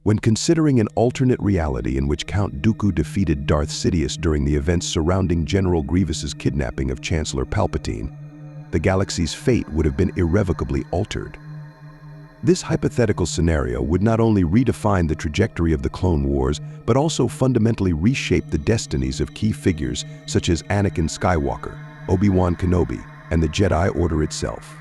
When considering an alternate reality in which Count Dooku defeated Darth Sidious during the events surrounding General Grievous's kidnapping of Chancellor Palpatine, the galaxy's fate would have been irrevocably altered. This hypothetical scenario would not only redefine the trajectory of the Clone Wars, but also fundamentally reshape the destinies of key figures such as Anakin Skywalker, Obi-Wan Kenobi, and the Jedi Order itself.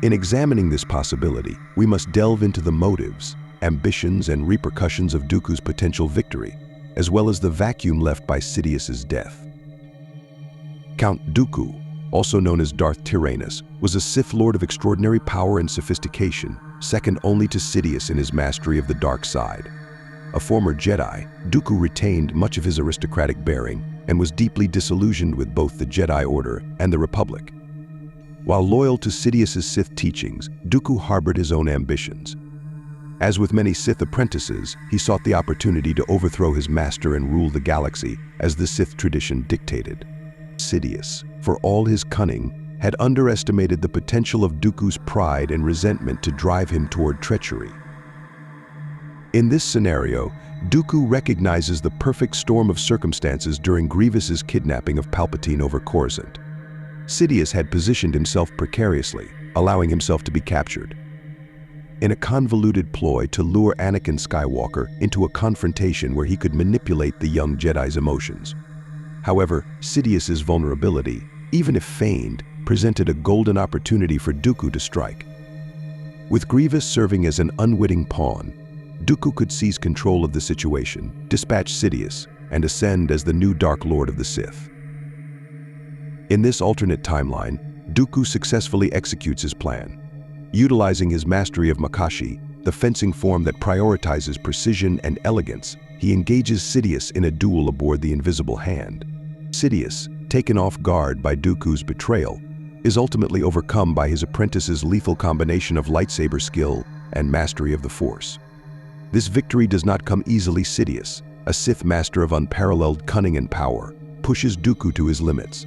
In examining this possibility, we must delve into the motives, ambitions, and repercussions of Dooku's potential victory, as well as the vacuum left by Sidious's death. Count Dooku, also known as Darth Tyrannus, was a Sith Lord of extraordinary power and sophistication, second only to Sidious in his mastery of the dark side. A former Jedi, Dooku retained much of his aristocratic bearing and was deeply disillusioned with both the Jedi Order and the Republic. While loyal to Sidious's Sith teachings, Dooku harbored his own ambitions. As with many Sith apprentices, he sought the opportunity to overthrow his master and rule the galaxy as the Sith tradition dictated. Sidious, for all his cunning, had underestimated the potential of Dooku's pride and resentment to drive him toward treachery. In this scenario, Dooku recognizes the perfect storm of circumstances during Grievous's kidnapping of Palpatine over Coruscant. Sidious had positioned himself precariously, allowing himself to be captured. In a convoluted ploy to lure Anakin Skywalker into a confrontation where he could manipulate the young Jedi's emotions. However, Sidious's vulnerability, even if feigned, presented a golden opportunity for Dooku to strike. With Grievous serving as an unwitting pawn, Dooku could seize control of the situation, dispatch Sidious, and ascend as the new Dark Lord of the Sith. In this alternate timeline, Dooku successfully executes his plan. Utilizing his mastery of Makashi, the fencing form that prioritizes precision and elegance, he engages Sidious in a duel aboard the Invisible Hand. Sidious, taken off guard by Dooku's betrayal, is ultimately overcome by his apprentice's lethal combination of lightsaber skill and mastery of the Force. This victory does not come easily. Sidious, a Sith master of unparalleled cunning and power, pushes Dooku to his limits.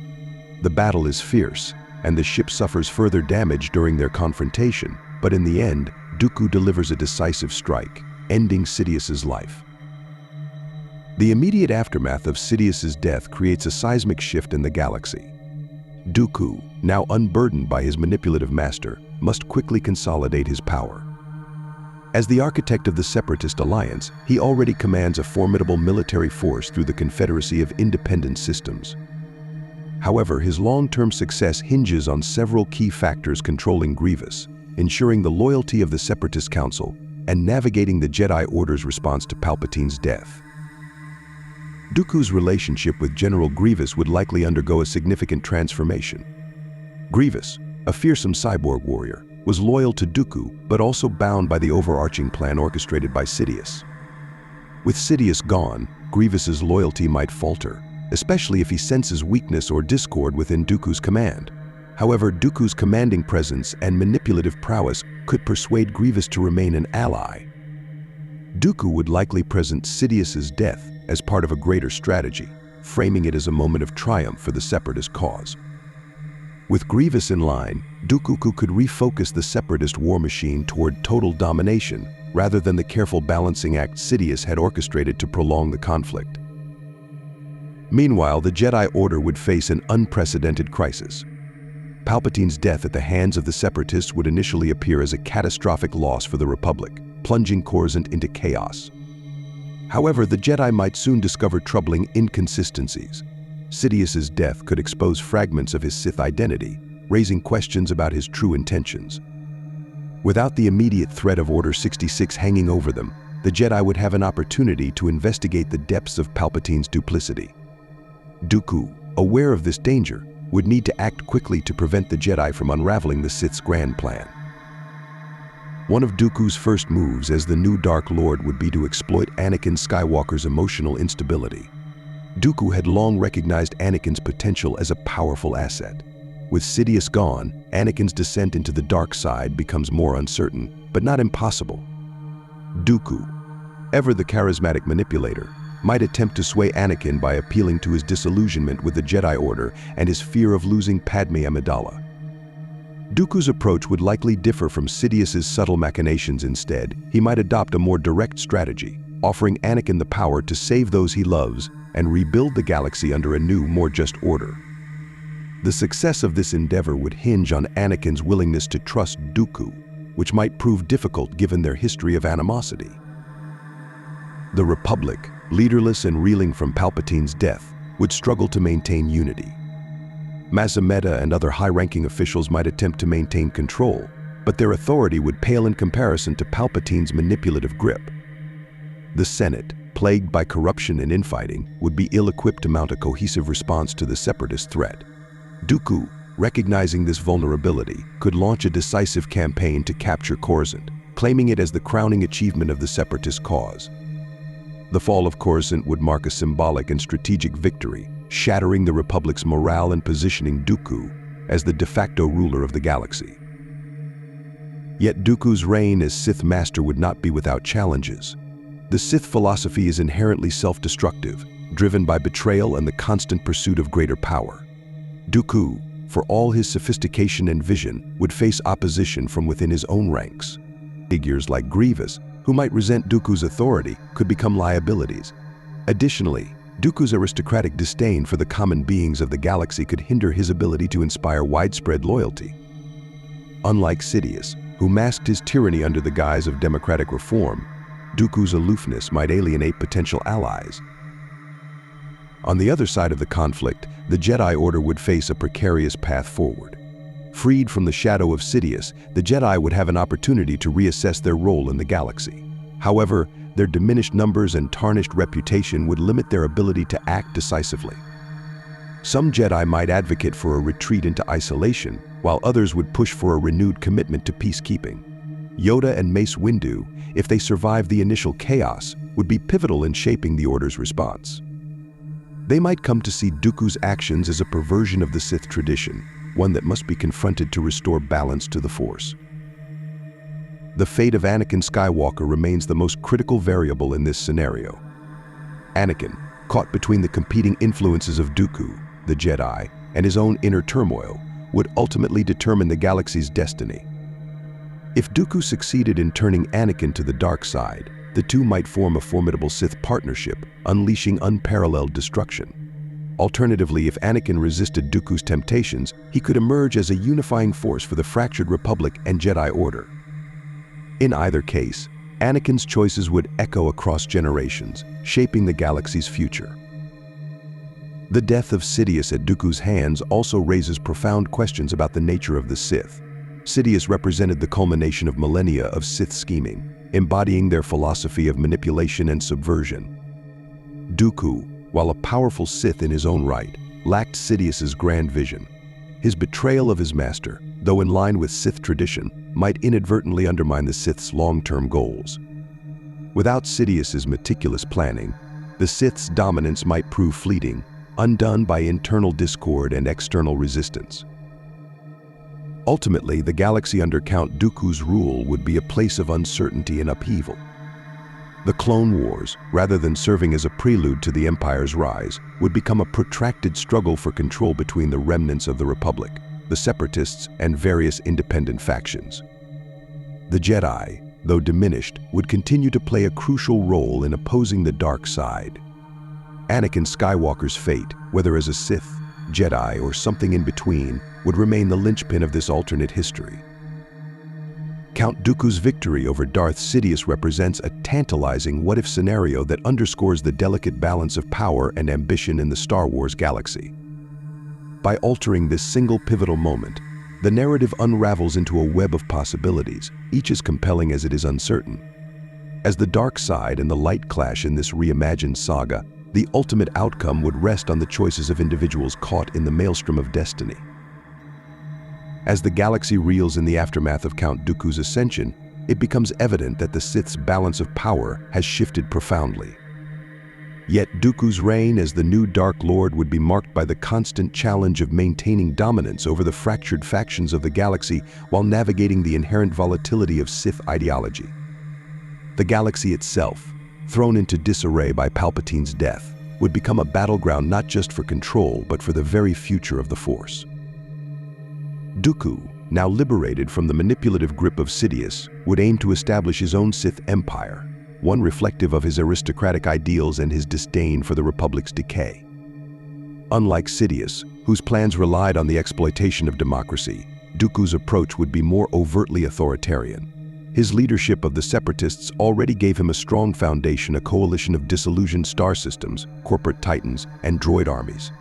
The battle is fierce, and the ship suffers further damage during their confrontation, but in the end, Dooku delivers a decisive strike, ending Sidious's life. The immediate aftermath of Sidious's death creates a seismic shift in the galaxy. Dooku, now unburdened by his manipulative master, must quickly consolidate his power. As the architect of the Separatist Alliance, he already commands a formidable military force through the Confederacy of Independent Systems. However, his long-term success hinges on several key factors controlling Grievous, ensuring the loyalty of the Separatist Council, and navigating the Jedi Order's response to Palpatine's death. Dooku's relationship with General Grievous would likely undergo a significant transformation. Grievous, a fearsome cyborg warrior, was loyal to Dooku, but also bound by the overarching plan orchestrated by Sidious. With Sidious gone, Grievous's loyalty might falter, especially if he senses weakness or discord within Dooku's command. However, Dooku's commanding presence and manipulative prowess could persuade Grievous to remain an ally. Dooku would likely present Sidious's death as part of a greater strategy, framing it as a moment of triumph for the Separatist cause. With Grievous in line, Dooku could refocus the Separatist war machine toward total domination, rather than the careful balancing act Sidious had orchestrated to prolong the conflict. Meanwhile, the Jedi Order would face an unprecedented crisis. Palpatine's death at the hands of the Separatists would initially appear as a catastrophic loss for the Republic, plunging Coruscant into chaos. However, the Jedi might soon discover troubling inconsistencies. Sidious's death could expose fragments of his Sith identity, raising questions about his true intentions. Without the immediate threat of Order 66 hanging over them, the Jedi would have an opportunity to investigate the depths of Palpatine's duplicity. Dooku, aware of this danger, would need to act quickly to prevent the Jedi from unraveling the Sith's grand plan. One of Dooku's first moves as the new Dark Lord would be to exploit Anakin Skywalker's emotional instability. Dooku had long recognized Anakin's potential as a powerful asset. With Sidious gone, Anakin's descent into the dark side becomes more uncertain, but not impossible. Dooku, ever the charismatic manipulator, might attempt to sway Anakin by appealing to his disillusionment with the Jedi Order and his fear of losing Padme Amidala. Dooku's approach would likely differ from Sidious's subtle machinations. Instead, he might adopt a more direct strategy, offering Anakin the power to save those he loves and rebuild the galaxy under a new, more just order. The success of this endeavor would hinge on Anakin's willingness to trust Dooku, which might prove difficult given their history of animosity. The Republic, leaderless and reeling from Palpatine's death, would struggle to maintain unity. Mazameta and other high-ranking officials might attempt to maintain control, but their authority would pale in comparison to Palpatine's manipulative grip. The Senate, plagued by corruption and infighting, would be ill-equipped to mount a cohesive response to the separatist threat. Dooku, recognizing this vulnerability, could launch a decisive campaign to capture Coruscant, claiming it as the crowning achievement of the separatist cause. The fall of Coruscant would mark a symbolic and strategic victory, shattering the Republic's morale and positioning Dooku as the de facto ruler of the galaxy. Yet Dooku's reign as Sith Master would not be without challenges. The Sith philosophy is inherently self-destructive, driven by betrayal and the constant pursuit of greater power. Dooku, for all his sophistication and vision, would face opposition from within his own ranks. Figures like Grievous, who might resent Dooku's authority, could become liabilities. Additionally, Dooku's aristocratic disdain for the common beings of the galaxy could hinder his ability to inspire widespread loyalty. Unlike Sidious, who masked his tyranny under the guise of democratic reform, Dooku's aloofness might alienate potential allies. On the other side of the conflict, the Jedi Order would face a precarious path forward. Freed from the shadow of Sidious, the Jedi would have an opportunity to reassess their role in the galaxy. However, their diminished numbers and tarnished reputation would limit their ability to act decisively. Some Jedi might advocate for a retreat into isolation, while others would push for a renewed commitment to peacekeeping. Yoda and Mace Windu, if they survived the initial chaos, would be pivotal in shaping the Order's response. They might come to see Dooku's actions as a perversion of the Sith tradition, one that must be confronted to restore balance to the Force. The fate of Anakin Skywalker remains the most critical variable in this scenario. Anakin, caught between the competing influences of Dooku, the Jedi, and his own inner turmoil, would ultimately determine the galaxy's destiny. If Dooku succeeded in turning Anakin to the dark side, the two might form a formidable Sith partnership, unleashing unparalleled destruction. Alternatively, if Anakin resisted Dooku's temptations, he could emerge as a unifying force for the fractured Republic and Jedi Order. In either case, Anakin's choices would echo across generations, shaping the galaxy's future. The death of Sidious at Dooku's hands also raises profound questions about the nature of the Sith. Sidious represented the culmination of millennia of Sith scheming, embodying their philosophy of manipulation and subversion. Dooku, while a powerful Sith in his own right, lacked Sidious's grand vision. His betrayal of his master, though in line with Sith tradition, might inadvertently undermine the Sith's long-term goals. Without Sidious's meticulous planning, the Sith's dominance might prove fleeting, undone by internal discord and external resistance. Ultimately, the galaxy under Count Dooku's rule would be a place of uncertainty and upheaval. The Clone Wars, rather than serving as a prelude to the Empire's rise, would become a protracted struggle for control between the remnants of the Republic, the Separatists, and various independent factions. The Jedi, though diminished, would continue to play a crucial role in opposing the dark side. Anakin Skywalker's fate, whether as a Sith, Jedi, or something in between, would remain the linchpin of this alternate history. Count Dooku's victory over Darth Sidious represents a tantalizing what-if scenario that underscores the delicate balance of power and ambition in the Star Wars galaxy. By altering this single pivotal moment, the narrative unravels into a web of possibilities, each as compelling as it is uncertain. As the dark side and the light clash in this reimagined saga, the ultimate outcome would rest on the choices of individuals caught in the maelstrom of destiny. As the galaxy reels in the aftermath of Count Dooku's ascension, it becomes evident that the Sith's balance of power has shifted profoundly. Yet Dooku's reign as the new Dark Lord would be marked by the constant challenge of maintaining dominance over the fractured factions of the galaxy while navigating the inherent volatility of Sith ideology. The galaxy itself, thrown into disarray by Palpatine's death, would become a battleground not just for control but for the very future of the Force. Dooku, now liberated from the manipulative grip of Sidious, would aim to establish his own Sith empire, one reflective of his aristocratic ideals and his disdain for the Republic's decay. Unlike Sidious, whose plans relied on the exploitation of democracy, Dooku's approach would be more overtly authoritarian. His leadership of the Separatists already gave him a strong foundation, a coalition of disillusioned star systems, corporate titans, and droid armies.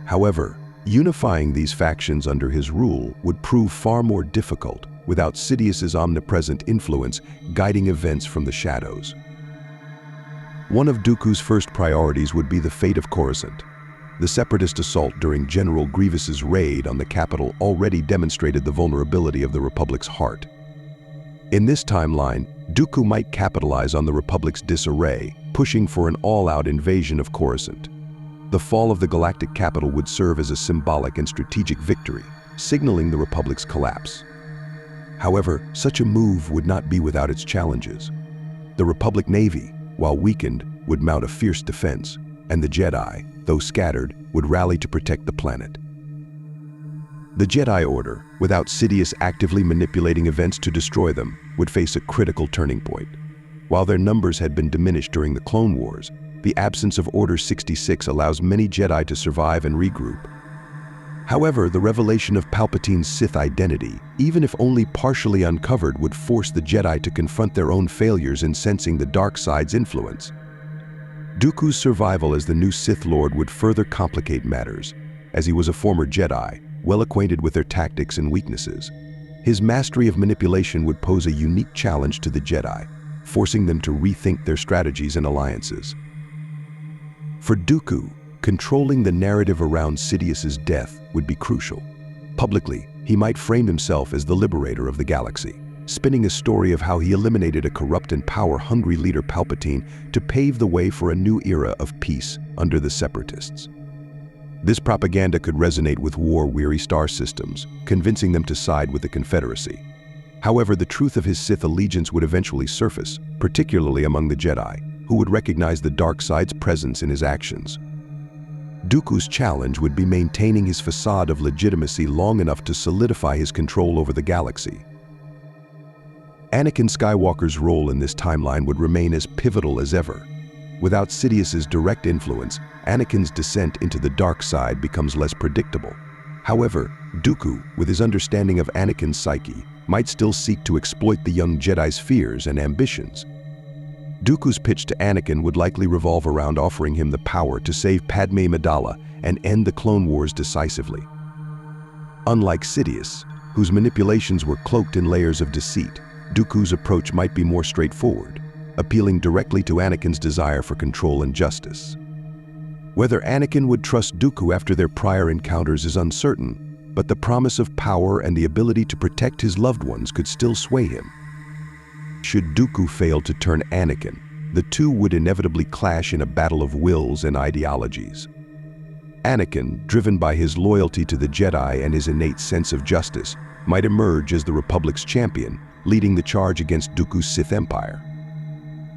However, unifying these factions under his rule would prove far more difficult without Sidious's omnipresent influence guiding events from the shadows. One of Dooku's first priorities would be the fate of Coruscant. The Separatist assault during General Grievous's raid on the capital already demonstrated the vulnerability of the Republic's heart. In this timeline, Dooku might capitalize on the Republic's disarray, pushing for an all-out invasion of Coruscant. The fall of the galactic capital would serve as a symbolic and strategic victory, signaling the Republic's collapse. However, such a move would not be without its challenges. The Republic Navy, while weakened, would mount a fierce defense, and the Jedi, though scattered, would rally to protect the planet. The Jedi Order, without Sidious actively manipulating events to destroy them, would face a critical turning point. While their numbers had been diminished during the Clone Wars, the absence of Order 66 allows many Jedi to survive and regroup. However, the revelation of Palpatine's Sith identity, even if only partially uncovered, would force the Jedi to confront their own failures in sensing the dark side's influence. Dooku's survival as the new Sith Lord would further complicate matters, as he was a former Jedi, well acquainted with their tactics and weaknesses. His mastery of manipulation would pose a unique challenge to the Jedi, forcing them to rethink their strategies and alliances. For Dooku, controlling the narrative around Sidious's death would be crucial. Publicly, he might frame himself as the liberator of the galaxy, spinning a story of how he eliminated a corrupt and power-hungry leader Palpatine to pave the way for a new era of peace under the Separatists. This propaganda could resonate with war-weary star systems, convincing them to side with the Confederacy. However, the truth of his Sith allegiance would eventually surface, particularly among the Jedi, who would recognize the dark side's presence in his actions. Dooku's challenge would be maintaining his facade of legitimacy long enough to solidify his control over the galaxy. Anakin Skywalker's role in this timeline would remain as pivotal as ever. Without Sidious's direct influence, Anakin's descent into the dark side becomes less predictable. However, Dooku, with his understanding of Anakin's psyche, might still seek to exploit the young Jedi's fears and ambitions. Dooku's pitch to Anakin would likely revolve around offering him the power to save Padme Amidala and end the Clone Wars decisively. Unlike Sidious, whose manipulations were cloaked in layers of deceit, Dooku's approach might be more straightforward, appealing directly to Anakin's desire for control and justice. Whether Anakin would trust Dooku after their prior encounters is uncertain, but the promise of power and the ability to protect his loved ones could still sway him. Should Dooku fail to turn Anakin, the two would inevitably clash in a battle of wills and ideologies. Anakin, driven by his loyalty to the Jedi and his innate sense of justice, might emerge as the Republic's champion, leading the charge against Dooku's Sith Empire.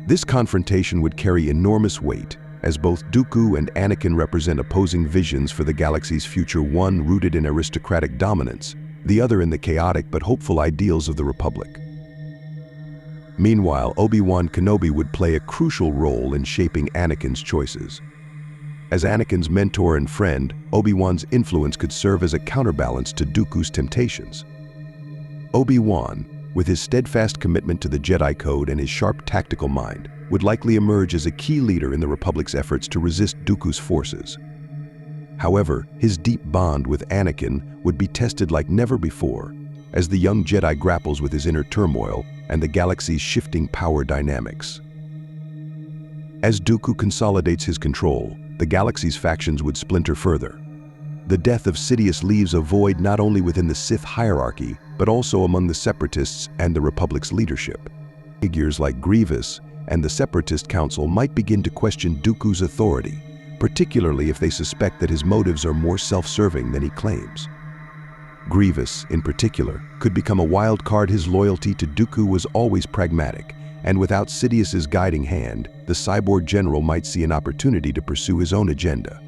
This confrontation would carry enormous weight, as both Dooku and Anakin represent opposing visions for the galaxy's future, one rooted in aristocratic dominance, the other in the chaotic but hopeful ideals of the Republic. Meanwhile, Obi-Wan Kenobi would play a crucial role in shaping Anakin's choices. As Anakin's mentor and friend, Obi-Wan's influence could serve as a counterbalance to Dooku's temptations. Obi-Wan, with his steadfast commitment to the Jedi Code and his sharp tactical mind, would likely emerge as a key leader in the Republic's efforts to resist Dooku's forces. However, his deep bond with Anakin would be tested like never before, as the young Jedi grapples with his inner turmoil and the galaxy's shifting power dynamics. As Dooku consolidates his control, the galaxy's factions would splinter further. The death of Sidious leaves a void not only within the Sith hierarchy, but also among the Separatists and the Republic's leadership. Figures like Grievous and the Separatist Council might begin to question Dooku's authority, particularly if they suspect that his motives are more self-serving than he claims. Grievous, in particular, could become a wild card. His loyalty to Dooku was always pragmatic, and without Sidious's guiding hand, the cyborg general might see an opportunity to pursue his own agenda.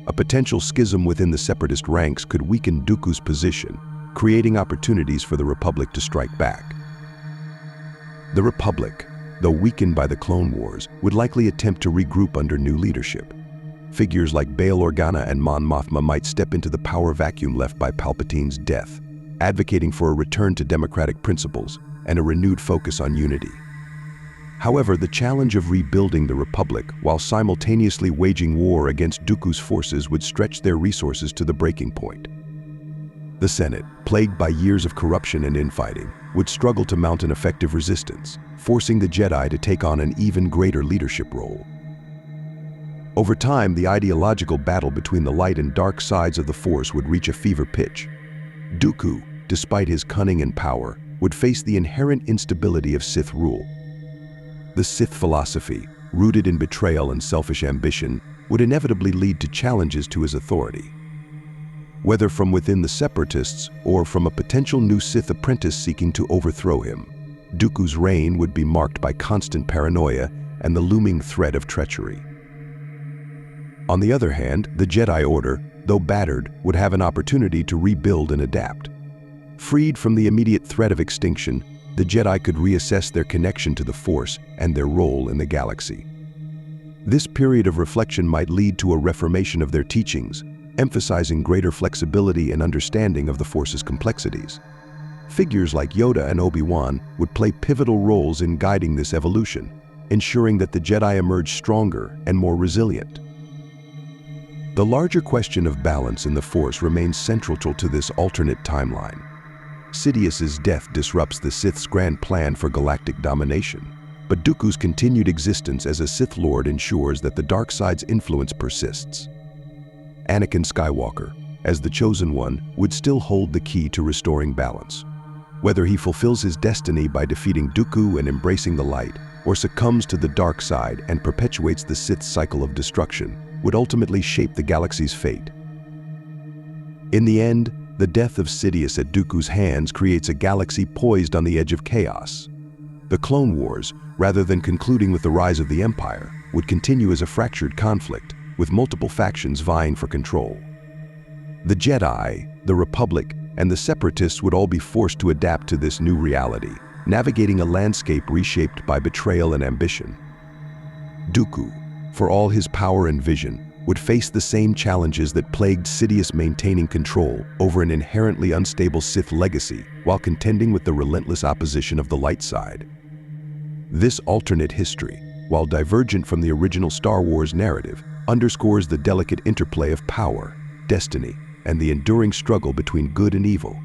A potential schism within the Separatist ranks could weaken Dooku's position, creating opportunities for the Republic to strike back. The Republic, though weakened by the Clone Wars, would likely attempt to regroup under new leadership. Figures like Bail Organa and Mon Mothma might step into the power vacuum left by Palpatine's death, advocating for a return to democratic principles and a renewed focus on unity. However, the challenge of rebuilding the Republic while simultaneously waging war against Dooku's forces would stretch their resources to the breaking point. The Senate, plagued by years of corruption and infighting, would struggle to mount an effective resistance, forcing the Jedi to take on an even greater leadership role. Over time, the ideological battle between the light and dark sides of the Force would reach a fever pitch. Dooku, despite his cunning and power, would face the inherent instability of Sith rule. The Sith philosophy, rooted in betrayal and selfish ambition, would inevitably lead to challenges to his authority. Whether from within the Separatists or from a potential new Sith apprentice seeking to overthrow him, Dooku's reign would be marked by constant paranoia and the looming threat of treachery. On the other hand, the Jedi Order, though battered, would have an opportunity to rebuild and adapt. Freed from the immediate threat of extinction, the Jedi could reassess their connection to the Force and their role in the galaxy. This period of reflection might lead to a reformation of their teachings, emphasizing greater flexibility and understanding of the Force's complexities. Figures like Yoda and Obi-Wan would play pivotal roles in guiding this evolution, ensuring that the Jedi emerge stronger and more resilient. The larger question of balance in the Force remains central to this alternate timeline. Sidious's death disrupts the Sith's grand plan for galactic domination, but Dooku's continued existence as a Sith Lord ensures that the dark side's influence persists. Anakin Skywalker, as the Chosen One, would still hold the key to restoring balance. Whether he fulfills his destiny by defeating Dooku and embracing the light, or succumbs to the dark side and perpetuates the Sith's cycle of destruction, would ultimately shape the galaxy's fate. In the end, the death of Sidious at Dooku's hands creates a galaxy poised on the edge of chaos. The Clone Wars, rather than concluding with the rise of the Empire, would continue as a fractured conflict, with multiple factions vying for control. The Jedi, the Republic, and the Separatists would all be forced to adapt to this new reality, navigating a landscape reshaped by betrayal and ambition. Dooku, for all his power and vision, would face the same challenges that plagued Sidious, maintaining control over an inherently unstable Sith legacy while contending with the relentless opposition of the light side. This alternate history, while divergent from the original Star Wars narrative, underscores the delicate interplay of power, destiny, and the enduring struggle between good and evil.